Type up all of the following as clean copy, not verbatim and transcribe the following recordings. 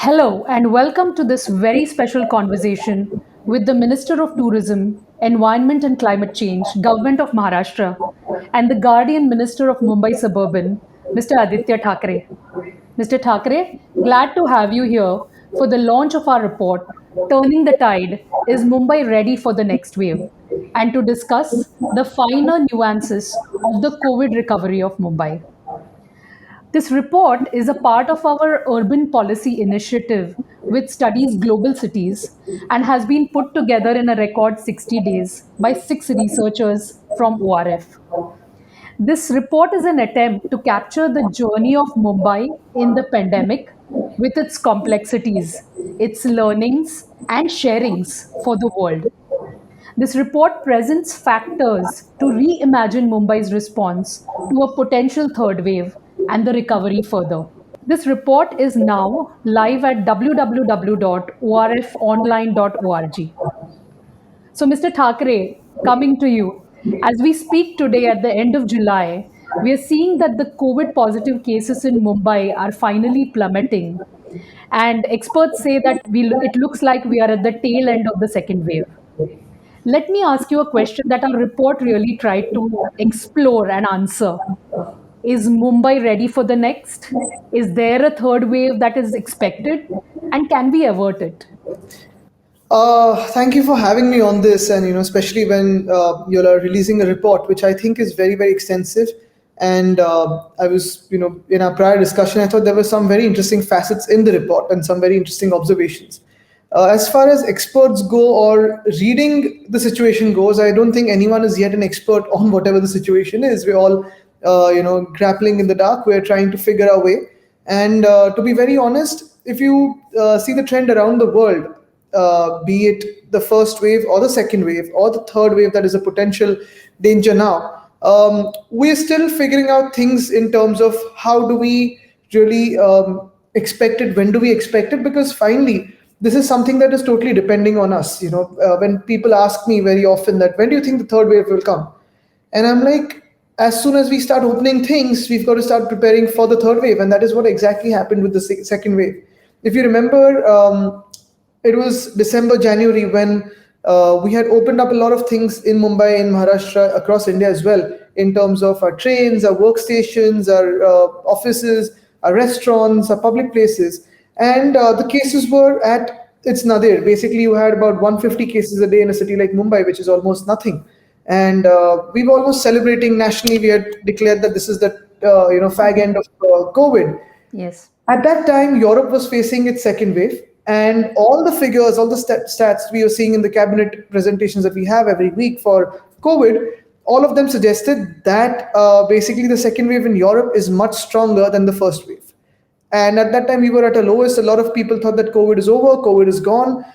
Hello, and welcome to this very special conversation with the Minister of Tourism, Environment and Climate Change, Government of Maharashtra, and the Guardian Minister of Mumbai Suburban, Mr. Aditya Thackeray. Mr. Thackeray, glad to have you here for the launch of our report, Turning the Tide, Is Mumbai Ready for the Next Wave? And to discuss the finer nuances of the COVID recovery of Mumbai. This report is a part of our urban policy initiative, which studies global cities and has been put together in a record 60 days by six researchers from ORF. This report is an attempt to capture the journey of Mumbai in the pandemic with its complexities, its learnings, and sharings for the world. This report presents factors to reimagine Mumbai's response to a potential third wave and the recovery further. This report is now live at www.orfonline.org. So, Mr. Thackeray, coming to you. As we speak today at the end of July, we are seeing that the COVID positive cases in Mumbai are finally plummeting. And experts say that it looks like we are at the tail end of the second wave. Let me ask you a question that our report really tried to explore and answer. Is Mumbai ready for the next? Is there a third wave that is expected? And can we avert it? Thank you for having me on this, and especially when you're releasing a report, which I think is very, very extensive. And I was, in our prior discussion, I thought there were some very interesting facets in the report and some very interesting observations. As far as experts go or reading the situation goes, I don't think anyone is yet an expert on whatever the situation is. We're all, grappling in the dark. We're trying to figure our way. And to be very honest, if you see the trend around the world, be it the first wave or the second wave or the third wave that is a potential danger now, we're still figuring out things in terms of how do we really expect it, when do we expect it, because finally, this is something that is totally depending on us. When people ask me very often that when do you think the third wave will come? And I'm like, as soon as we start opening things, we've got to start preparing for the third wave. And that is what exactly happened with the second wave. If you remember, it was December, January when we had opened up a lot of things in Mumbai, in Maharashtra, across India as well, in terms of our trains, our workstations, our offices, our restaurants, our public places. And the cases were at its nadir. Basically, you had about 150 cases a day in a city like Mumbai, which is almost nothing. And we were almost celebrating nationally. We had declared that this is the fag end of COVID. Yes. At that time, Europe was facing its second wave, and all the figures, all the stats we are seeing in the cabinet presentations that we have every week for COVID, all of them suggested that basically the second wave in Europe is much stronger than the first wave. And at that time, we were at a lowest. A lot of people thought that COVID is over, COVID is gone.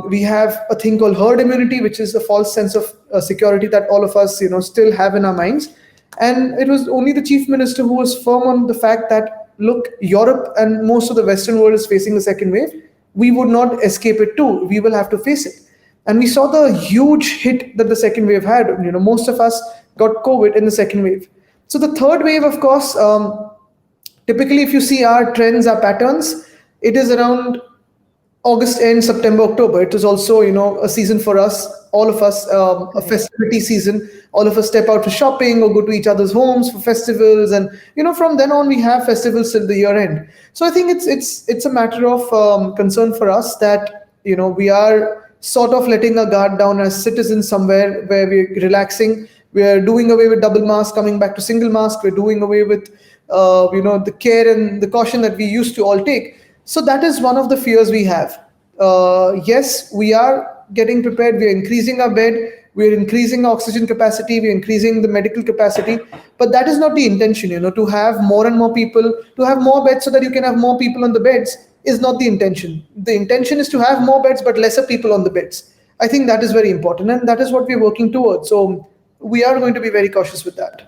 We have a thing called herd immunity, which is a false sense of security that all of us, still have in our minds. And it was only the chief minister who was firm on the fact that, look, Europe and most of the Western world is facing the second wave. We would not escape it too. We will have to face it. And we saw the huge hit that the second wave had. Most of us got COVID in the second wave. So the third wave, of course, typically, if you see our trends, our patterns, it is around August end, September, October. It is also, a season for us, all of us, a festivity season. All of us step out for shopping or go to each other's homes for festivals, and from then on we have festivals till the year end. So I think it's a matter of concern for us that we are sort of letting our guard down as citizens somewhere where we're relaxing. We're doing away with double mask, coming back to single mask. We're doing away with the care and the caution that we used to all take. So that is one of the fears we have. Yes, we are getting prepared. We are increasing our bed. We are increasing our oxygen capacity. We are increasing the medical capacity. But that is not the intention. To have more and more people, to have more beds so that you can have more people on the beds is not the intention. The intention is to have more beds but lesser people on the beds. I think that is very important, and that is what we're working towards. So we are going to be very cautious with that.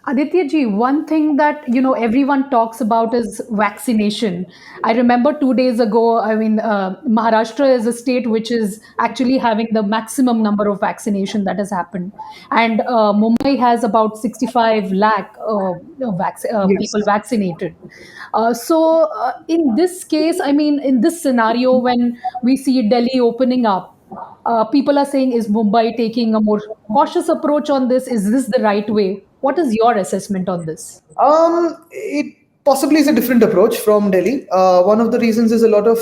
Aditya ji, one thing that everyone talks about is vaccination. I remember 2 days ago. I mean, Maharashtra is a state which is actually having the maximum number of vaccination that has happened, and Mumbai has about 65 lakh people Yes. vaccinated. In this case, I mean, in this scenario, when we see Delhi opening up, people are saying, is Mumbai taking a more cautious approach on this? Is this the right way? What is your assessment on this? It possibly is a different approach from Delhi. One of the reasons is a lot of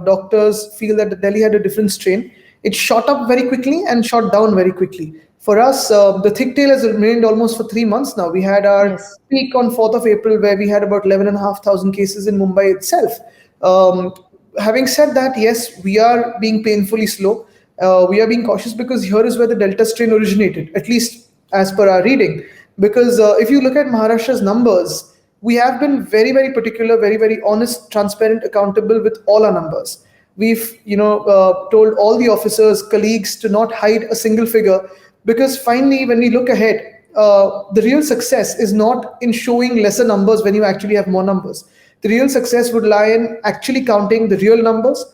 doctors feel that Delhi had a different strain. It shot up very quickly and shot down very quickly. For us, the thick tail has remained almost for 3 months now. We had our Yes. peak on 4th of April where we had about 11,500 cases in Mumbai itself. Um, Having said that, yes, we are being painfully slow. We are being cautious because here is where the Delta strain originated, at least as per our reading. Because if you look at Maharashtra's numbers, we have been very, very particular, very, very honest, transparent, accountable with all our numbers. We've, told all the officers, colleagues to not hide a single figure, because finally, when we look ahead, the real success is not in showing lesser numbers when you actually have more numbers. The real success would lie in actually counting the real numbers,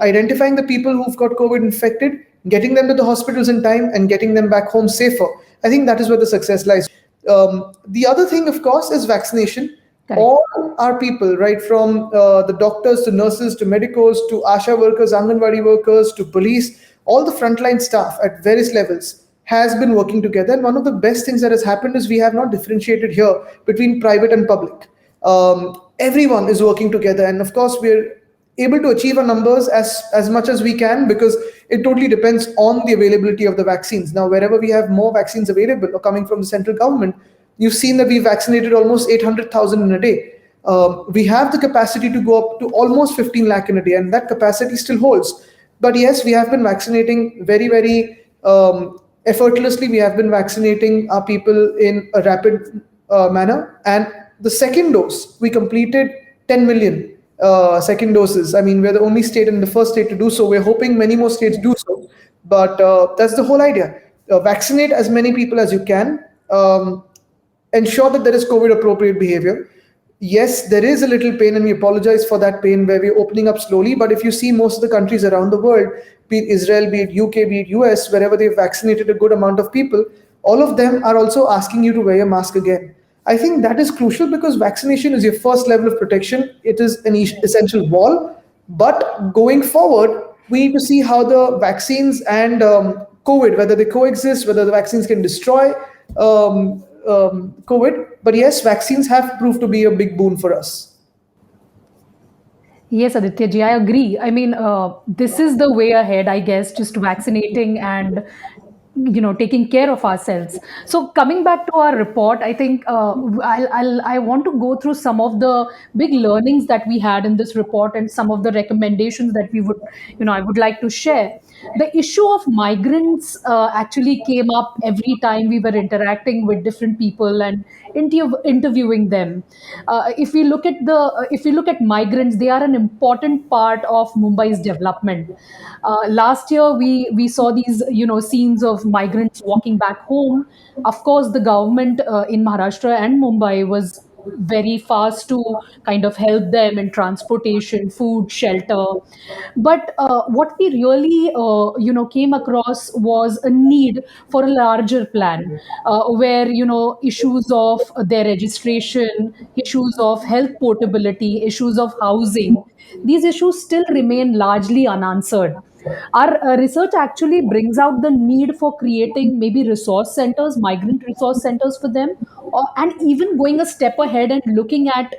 identifying the people who've got COVID infected, getting them to the hospitals in time, and getting them back home safer. I think that is where the success lies. The other thing, of course, is vaccination. Correct. All our people, right from the doctors to nurses to medicos to ASHA workers, Anganwadi workers to police, all the frontline staff at various levels has been working together. And one of the best things that has happened is we have not differentiated here between private and public. Everyone is working together, and of course, we're able to achieve our numbers as much as we can, because it totally depends on the availability of the vaccines. Now, wherever we have more vaccines available or coming from the central government, you've seen that we vaccinated almost 800,000 in a day. We have the capacity to go up to almost 15 lakh in a day, and that capacity still holds. But yes, we have been vaccinating very, very effortlessly. We have been vaccinating our people in a rapid manner. And the second dose, we completed 10 million second doses. I mean, we're the only state and the first state to do so. We're hoping many more states do so. But that's the whole idea. Vaccinate as many people as you can. Ensure that there is COVID appropriate behavior. Yes, there is a little pain, and we apologize for that pain where we're opening up slowly. But if you see most of the countries around the world, be it Israel, be it UK, be it US, wherever they've vaccinated a good amount of people, all of them are also asking you to wear your mask again. I think that is crucial because vaccination is your first level of protection. It is an essential wall. But going forward, we need to see how the vaccines and COVID, whether they coexist, whether the vaccines can destroy COVID. But yes, vaccines have proved to be a big boon for us. Yes, Aditya ji, I agree. I mean, this is the way ahead, I guess, just vaccinating and taking care of ourselves. So coming back to our report, I think I want to go through some of the big learnings that we had in this report and some of the recommendations that we would, I would like to share. The issue of migrants actually came up every time we were interacting with different people and interviewing them. If we look at migrants, they are an important part of Mumbai's development. Last year, we saw these scenes of migrants walking back home. Of course, the government in Maharashtra and Mumbai was very fast to kind of help them in transportation, food, shelter. But what we really came across was a need for a larger plan, where issues of their registration, issues of health portability, issues of housing, these issues still remain largely unanswered. Our research actually brings out the need for creating maybe resource centers, migrant resource centers for them, and even going a step ahead and looking at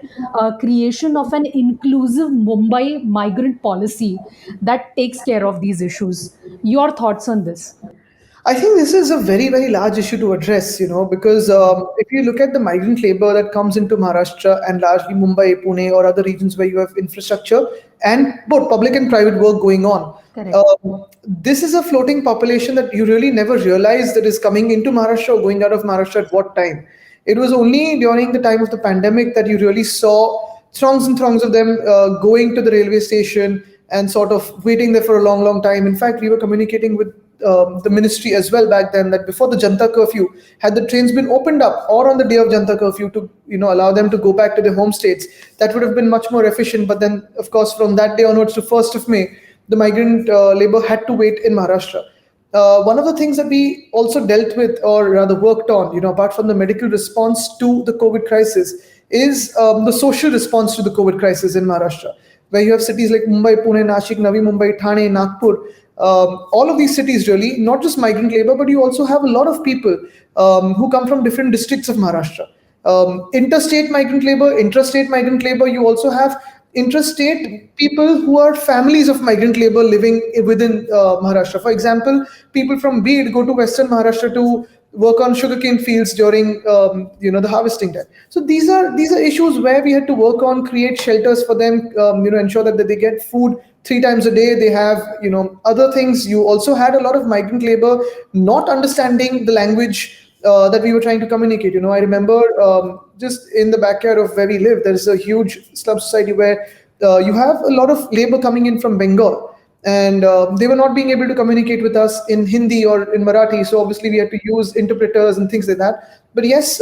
creation of an inclusive Mumbai migrant policy that takes care of these issues. Your thoughts on this? I think this is a very, very large issue to address, because if you look at the migrant labor that comes into Maharashtra and largely Mumbai, Pune, or other regions where you have infrastructure and both public and private work going on, Correct. this is a floating population that you really never realize that is coming into Maharashtra or going out of Maharashtra at what time. It was only during the time of the pandemic that you really saw throngs and throngs of them going to the railway station and sort of waiting there for a long, long time. In fact, we were communicating with the ministry as well back then, that before the Janta curfew, had the trains been opened up or on the day of Janta curfew to allow them to go back to their home states, that would have been much more efficient. But then, of course, from that day onwards to 1st of May, the migrant labor had to wait in Maharashtra. One of the things that we also dealt with, or rather worked on, apart from the medical response to the COVID crisis, is the social response to the COVID crisis in Maharashtra, where you have cities like Mumbai, Pune, Nashik, Navi Mumbai, Thane, Nagpur. All of these cities, really, not just migrant labor, but you also have a lot of people who come from different districts of Maharashtra. Interstate migrant labor, intrastate migrant labor. You also have interstate people who are families of migrant labor living within Maharashtra. For example, people from Bid go to Western Maharashtra to work on sugarcane fields during the harvesting time. So these are issues where we had to work on, create shelters for them, ensure that they get food 3 times a day. They have other things. You also had a lot of migrant labor not understanding the language that we were trying to communicate. I remember just in the backyard of where we live, there's a huge slum society where you have a lot of labor coming in from Bengal, and they were not being able to communicate with us in Hindi or in Marathi. So obviously we had to use interpreters and things like that. But yes,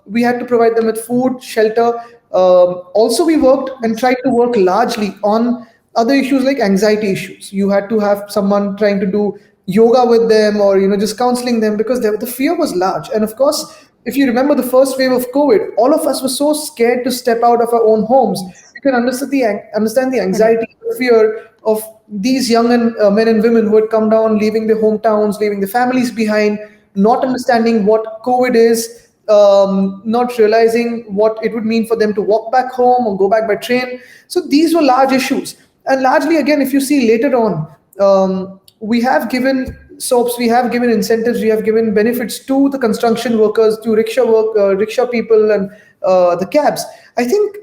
we had to provide them with food, shelter. Also, we worked and tried to work largely on other issues like anxiety issues. You had to have someone trying to do yoga with them, or just counseling them, because the fear was large. And of course, if you remember the first wave of COVID, all of us were so scared to step out of our own homes. You can understand the Correct. anxiety, the fear of these young men and women who had come down, leaving their hometowns, leaving their families behind, not understanding what COVID is, not realizing what it would mean for them to walk back home or go back by train. So these were large issues. And largely, again, if you see later on, we have given soaps, we have given incentives, we have given benefits to the construction workers, to rickshaw people, and the cabs. I think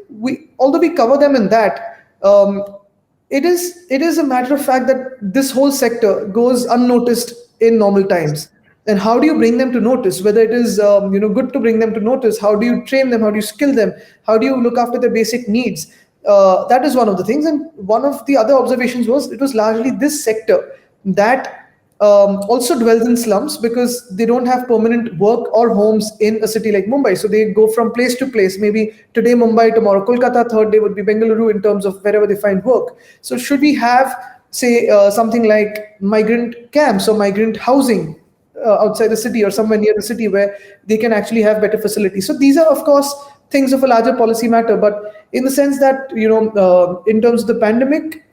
although we cover them in that, it is a matter of fact that this whole sector goes unnoticed in normal times. And how do you bring them to notice? Whether it is good to bring them to notice, how do you train them? How do you skill them? How do you look after their basic needs? That is one of the things. And one of the other observations was it was largely this sector that also dwells in slums, because they don't have permanent work or homes in a city like Mumbai. So they go from place to place. Maybe today Mumbai, tomorrow Kolkata, third day would be Bengaluru, in terms of wherever they find work. So should we have, say, something like migrant camps or migrant housing outside the city or somewhere near the city, where they can actually have better facilities? So these are, of course, things of a larger policy matter. But in the sense that, in terms of the pandemic,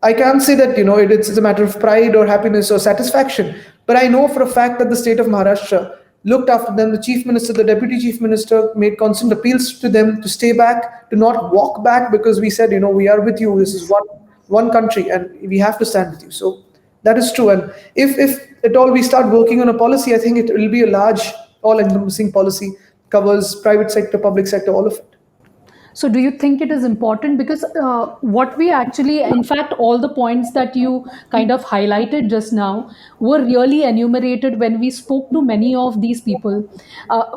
I can't say that it's a matter of pride or happiness or satisfaction, but I know for a fact that the state of Maharashtra looked after them. The chief minister, the deputy chief minister made constant appeals to them to stay back, to not walk back, because we said, we are with you. This is one country, and we have to stand with you. So that is true. And if at all we start working on a policy, I think it will be a large, all-encompassing policy, covers private sector, public sector, all of it. So, do you think it is important? Because what we actually, in fact, all the points that you kind of highlighted just now were really enumerated when we spoke to many of these people.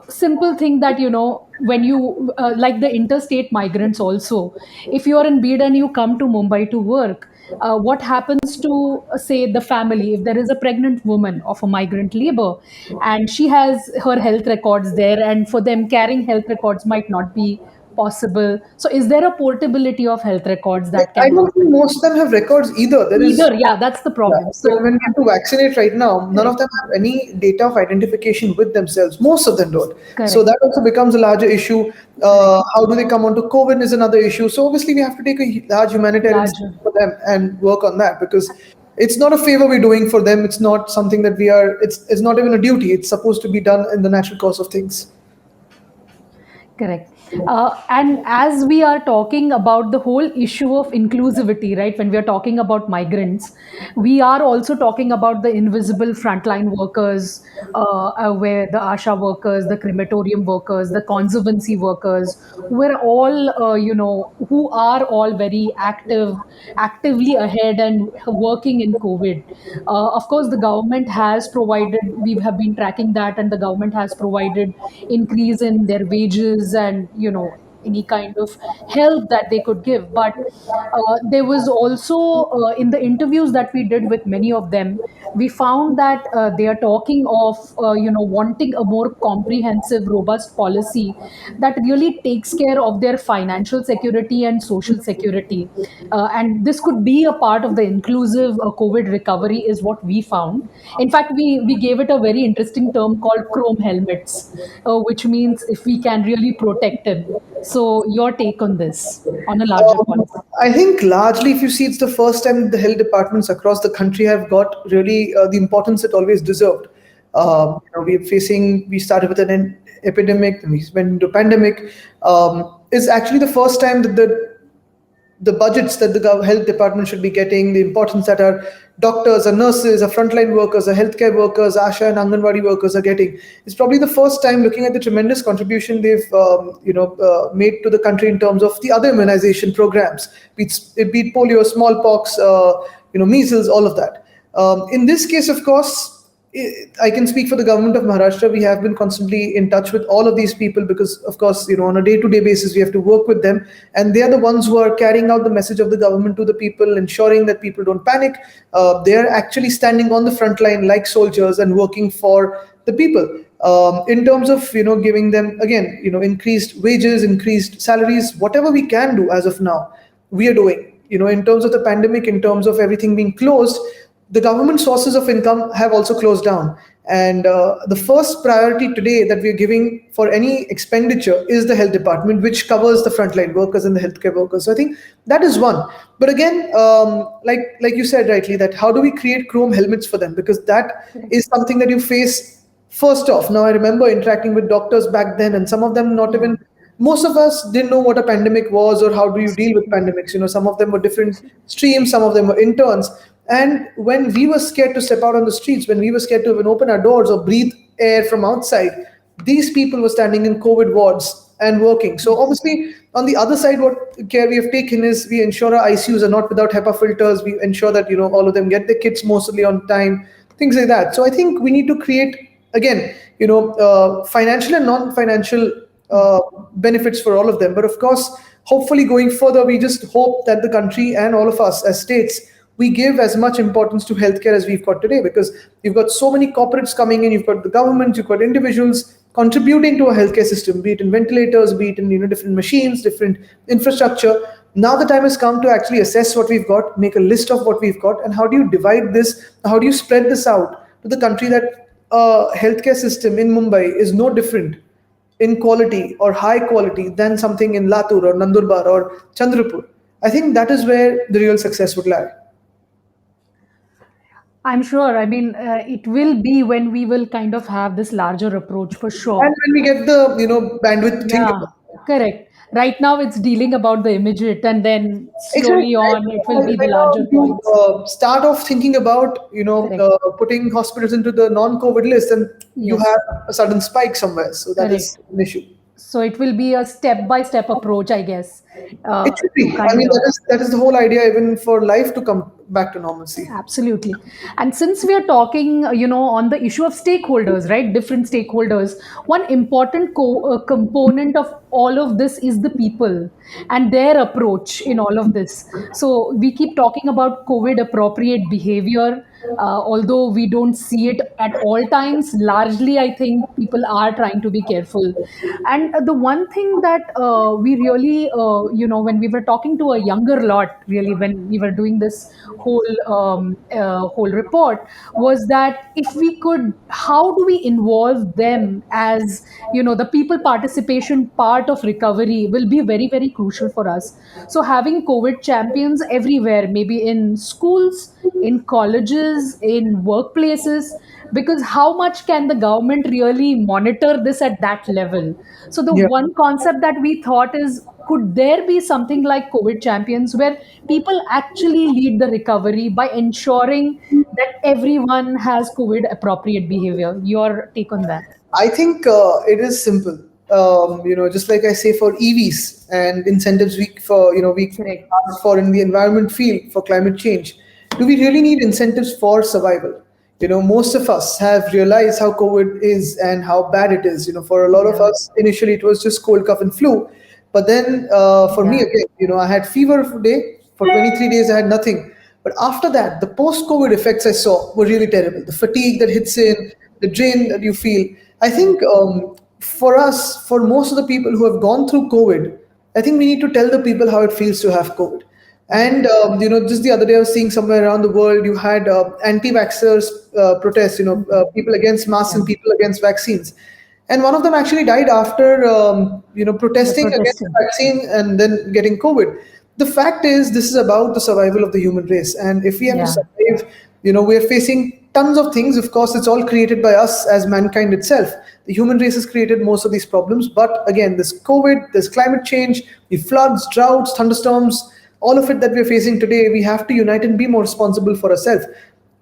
Simple thing that, when you, like the interstate migrants also, if you are in Bid and you come to Mumbai to work, what happens to, say, the family if there is a pregnant woman of a migrant labor and she has her health records there, and for them carrying health records might not be possible. So, is there a portability of health records that I can don't think happen? most of them have records either. There is, Either, yeah, that's the yeah, problem. when So, we have to vaccinate right now, none of correct, them have any data of identification with themselves. Most of them don't. So correct, that also becomes a larger issue. correct. How do they come onto COVID is another issue. So obviously we have to take a large humanitarian step Larger. for them and work on that, because it's not a favor we're doing for them. It's not something that we are. It's not even a duty. It's supposed to be done in the natural course of things. Correct. And as we are talking about the whole issue of inclusivity, right, when we are talking about migrants, we are also talking about the invisible frontline workers, where the ASHA workers, the crematorium workers, the conservancy workers, who are all, who are all very actively ahead and working in COVID. Of course, the government has provided, we have been tracking that, and the government has provided increase in their wages and, any kind of help that they could give. But there was also, in the interviews that we did with many of them, we found that they are talking of wanting a more comprehensive, robust policy that really takes care of their financial security and social security. And this could be a part of the inclusive COVID recovery, is what we found. In fact, we gave it a very interesting term called chrome helmets, which means if we can really protect him. So, your take on this on a larger Um, policy? I think largely, if you see, it's the first time the health departments across the country have got really the importance it always deserved. We started with an epidemic, and we went into pandemic. Is actually the first time that the budgets that the health department should be getting, the importance that our doctors, our nurses, our frontline workers, our healthcare workers, ASHA and Anganwadi workers are getting. It's probably the first time looking at the tremendous contribution they've made to the country in terms of the other immunization programs, be it polio, smallpox, measles, all of that. In this case, of course, I can speak for the government of Maharashtra. We have been constantly in touch with all of these people because, of course, on a day-to-day basis, we have to work with them, and they are the ones who are carrying out the message of the government to the people, ensuring that people don't panic. They are actually standing on the front line like soldiers and working for the people. In terms of giving them again increased wages, increased salaries, whatever we can do as of now, we are doing. In terms of the pandemic, in terms of everything being closed, the government sources of income have also closed down. And the first priority today that we're giving for any expenditure is the health department, which covers the frontline workers and the healthcare workers. So I think that is one. But again, like you said rightly, that how do we create chrome helmets for them? Because that is something that you face first off. Now, I remember interacting with doctors back then, and some of them not even, most of us didn't know what a pandemic was or how do you deal with pandemics. Some of them were different streams, some of them were interns. And when we were scared to step out on the streets, when we were scared to even open our doors or breathe air from outside, these people were standing in COVID wards and working. So obviously, on the other side, what care we have taken is we ensure our ICUs are not without HEPA filters. We ensure that all of them get their kits mostly on time, things like that. So I think we need to create again, financial and non-financial benefits for all of them. But of course, hopefully going further, we just hope that the country and all of us as states, we give as much importance to healthcare as we've got today, because you've got so many corporates coming in, you've got the government, you've got individuals contributing to a healthcare system, be it in ventilators, be it in different machines, different infrastructure. Now the time has come to actually assess what we've got, make a list of what we've got, and how do you divide this, how do you spread this out to the country, that healthcare system in Mumbai is no different in quality or high quality than something in Latur or Nandurbar or Chandrapur. I think that is where the real success would lie. I'm sure. I mean, it will be when we will kind of have this larger approach for And sure. when we get the bandwidth to think Yeah, about correct. Right now, it's dealing about the immediate, and then it. Exactly. slowly on, it will be the Right now, larger if you points. start off thinking about Correct. putting hospitals into the non-COVID list, and you Yes, have a sudden spike somewhere. So that is correct. an issue. So it will be a step-by-step approach, I guess, It should to be. I kind mean, of. that is the whole idea, even for life to come back to normalcy. Absolutely. And since we are talking, on the issue of stakeholders, right? Different stakeholders, one important component of all of this is the people and their approach in all of this. So we keep talking about COVID appropriate behavior, although we don't see it at all times. Largely, I think people are trying to be careful. And the one thing that we really, when we were talking to a younger lot, really, when we were doing this whole report, was that if we could, how do we involve them as, the people participation part of recovery will be very, very crucial for us. So having COVID champions everywhere, maybe in schools, in colleges, in workplaces, because how much can the government really monitor this at that level? So the Yeah. one concept that we thought is, could there be something like COVID champions where people actually lead the recovery by ensuring that everyone has COVID appropriate behavior? Your take on that? I think it is simple. Just like I say for EVs and incentives we Correct. ask for in the environment field for climate change. Do we really need incentives for survival? Most of us have realized how COVID is and how bad it is. For a lot of Yeah. us, initially it was just cold, cough, and flu, But then for me Yeah. again, I had fever for day for 23 days. I had nothing. But after that, the post-COVID effects I saw were really terrible. The fatigue that hits in, the drain that you feel. I think for us, for most of the people who have gone through COVID, I think we need to tell the people how it feels to have COVID. And just the other day, I was seeing somewhere around the world, you had anti-vaxxers protests. People against masks Yeah. and people against vaccines. And one of them actually died after The protesting against the protesting. vaccine and then getting COVID. The fact is, this is about the survival of the human race, and if we have to Yeah. survive, we are facing tons of things. Of course, it's all created by us as mankind itself. The human race has created most of these problems, but again, this COVID, this climate change, the floods, droughts, thunderstorms, all of it that we're facing today, we have to unite and be more responsible for ourselves.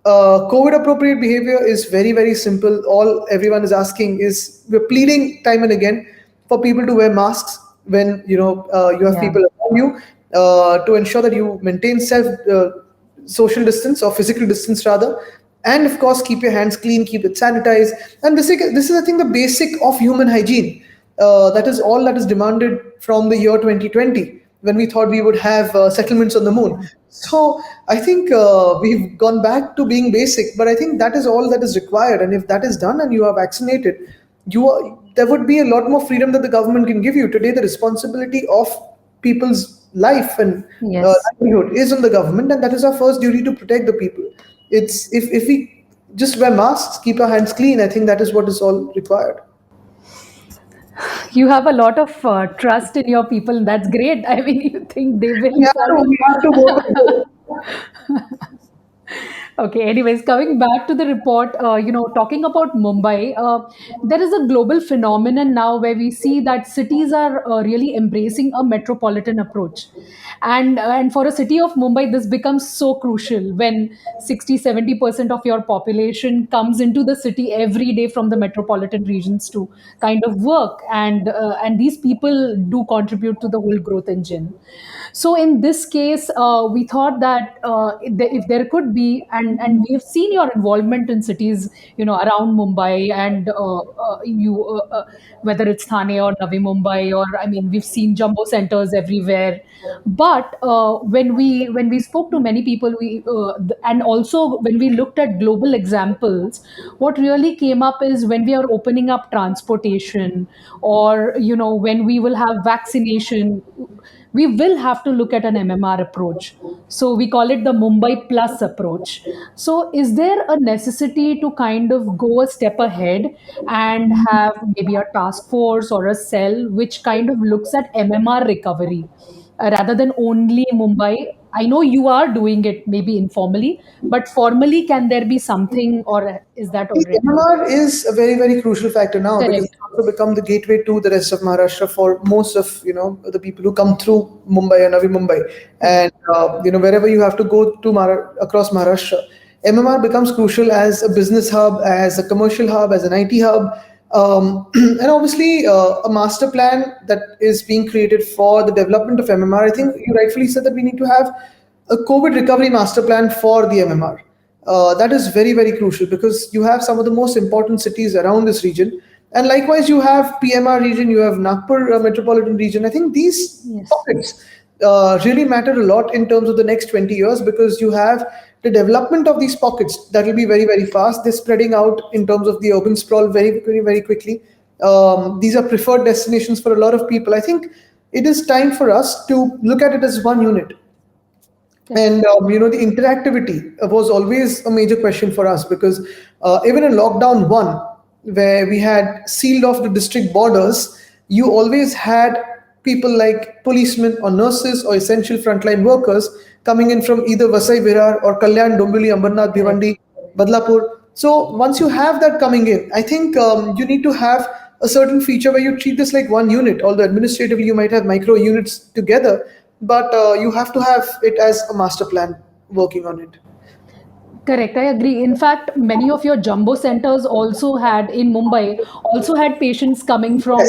COVID appropriate behavior is very, very simple. All everyone is asking is, we're pleading time and again for people to wear masks when you have Yeah. people around you, to ensure that you maintain self social distance, or physical distance rather, and of course keep your hands clean, keep it sanitized. And this is I think the basic of human hygiene. That is all that is demanded from the year 2020, when we thought we would have settlements on the moon. Yeah. So I think we've gone back to being basic, but I think that is all that is required. And if that is done and you are vaccinated, there would be a lot more freedom that the government can give you. Today, the responsibility of people's life and Yes. livelihood is on the government, and that is our first duty, to protect the people. It's if we just wear masks, keep our hands clean, I think that is what is all required. You have a lot of trust in your people. That's great. I mean, you think they will follow. We have to go. Okay, anyways, coming back to the report, talking about Mumbai, there is a global phenomenon now where we see that cities are really embracing a metropolitan approach. And for a city of Mumbai, this becomes so crucial when 60-70% of your population comes into the city every day from the metropolitan regions to kind of work. And these people do contribute to the whole growth engine. So in this case, we thought that if there could be, and we have seen your involvement in cities, around Mumbai, and whether it's Thane or Navi Mumbai, or I mean, we've seen jumbo centers everywhere. But when we spoke to many people, and also when we looked at global examples, what really came up is when we are opening up transportation, or when we will have vaccination, we will have to look at an MMR approach. So we call it the Mumbai Plus approach. So is there a necessity to kind of go a step ahead and have maybe a task force or a cell which kind of looks at MMR recovery rather than only Mumbai? I know you are doing it maybe informally, but formally, can there be something, or is that See, already MMR is a very, very crucial factor now, because correct? it's also become the gateway to the rest of Maharashtra for most of the people who come through Mumbai and Navi Mumbai, and wherever you have to go to across Maharashtra, MMR becomes crucial as a business hub, as a commercial hub, as an IT hub, and obviously a master plan that is being created for the development of MMR. I think you rightfully said that we need to have a COVID recovery master plan for the MMR. That is very, very crucial, because you have some of the most important cities around this region. And likewise, you have PMR region, you have Nagpur metropolitan region. I think these Yes. pockets really matter a lot in terms of the next 20 years, because you have the development of these pockets that will be very, very fast. They're spreading out in terms of the urban sprawl very, very, very quickly. These are preferred destinations for a lot of people. I think it is time for us to look at it as one unit. Correct. And the interactivity was always a major question for us, because even in lockdown one, where we had sealed off the district borders, you always had people like policemen or nurses or essential frontline workers coming in from either Vasai Virar or Kalyan, Dombili, Ambernath, Correct. Bhiwandi, Badlapur. So once you have that coming in, I think you need to have a certain feature where you treat this like one unit. Although administratively you might have micro units together, but you have to have it as a master plan working on it. Correct, I agree. In fact, many of your jumbo centers also had in Mumbai also had patients coming Yes. from,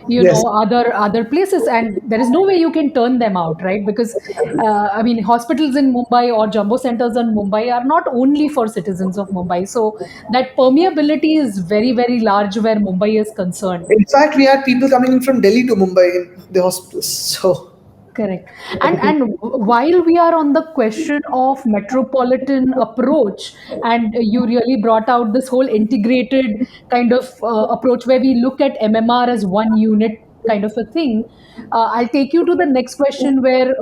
Yes. other places, and there is no way you can turn them out, right? Because I mean, hospitals in Mumbai or jumbo centers in Mumbai are not only for citizens of Mumbai, so that permeability is very, very large where Mumbai is concerned. In fact, we had people coming in from Delhi to Mumbai in the hospitals. So, Correct. And while we are on the question of metropolitan approach, and you really brought out this whole integrated kind of approach where we look at MMR as one unit kind of a thing, I'll take you to the next question where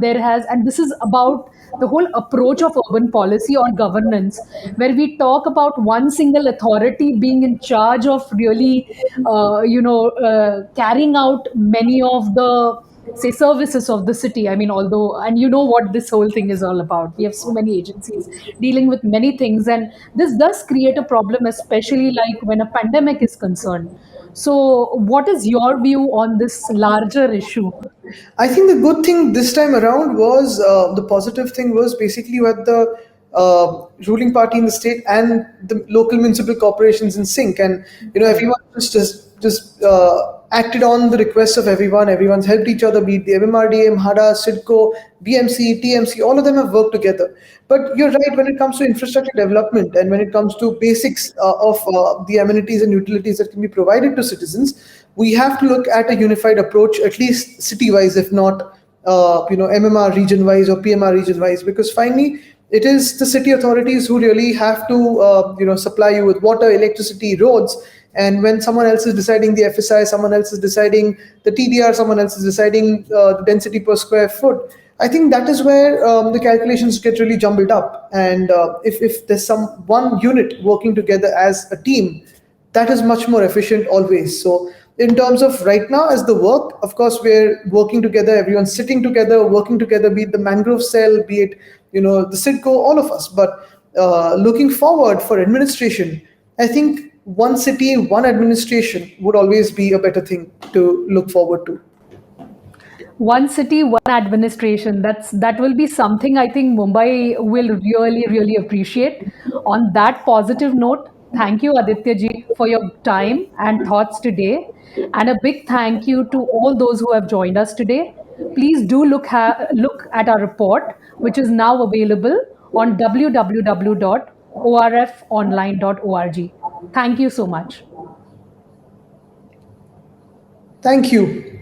there has, and this is about the whole approach of urban policy or governance, where we talk about one single authority being in charge of really carrying out many of the, say, services of the city. I mean, although, and you know what this whole thing is all about, we have so many agencies dealing with many things, and this does create a problem, especially like when a pandemic is concerned. So what is your view on this larger issue? I think the good thing this time around was the positive thing was basically with the ruling party in the state and the local municipal corporations in sync, and everyone just acted on the requests of everyone. Everyone's helped each other. Be it the MMRDA, MHADA, SIDCO, BMC, TMC, all of them have worked together. But you're right when it comes to infrastructure development and when it comes to basics of the amenities and utilities that can be provided to citizens, we have to look at a unified approach, at least city-wise, if not MMR region-wise or PMR region-wise, because finally it is the city authorities who really have to supply you with water, electricity, roads. And when someone else is deciding the FSI, someone else is deciding the TDR, someone else is deciding the density per square foot, I think that is where the calculations get really jumbled up. And if there's some one unit working together as a team, that is much more efficient always. So in terms of right now as the work, of course we're working together, everyone's sitting together, working together, be it the mangrove cell, be it the Sidco, all of us. But looking forward for administration, I think one city, one administration would always be a better thing to look forward to. One city, one administration. That will be something I think Mumbai will really, really appreciate. On that positive note, thank you, Aditya ji, for your time and thoughts today. And a big thank you to all those who have joined us today. Please do look at our report, which is now available on www.orfonline.org. Thank you so much. Thank you.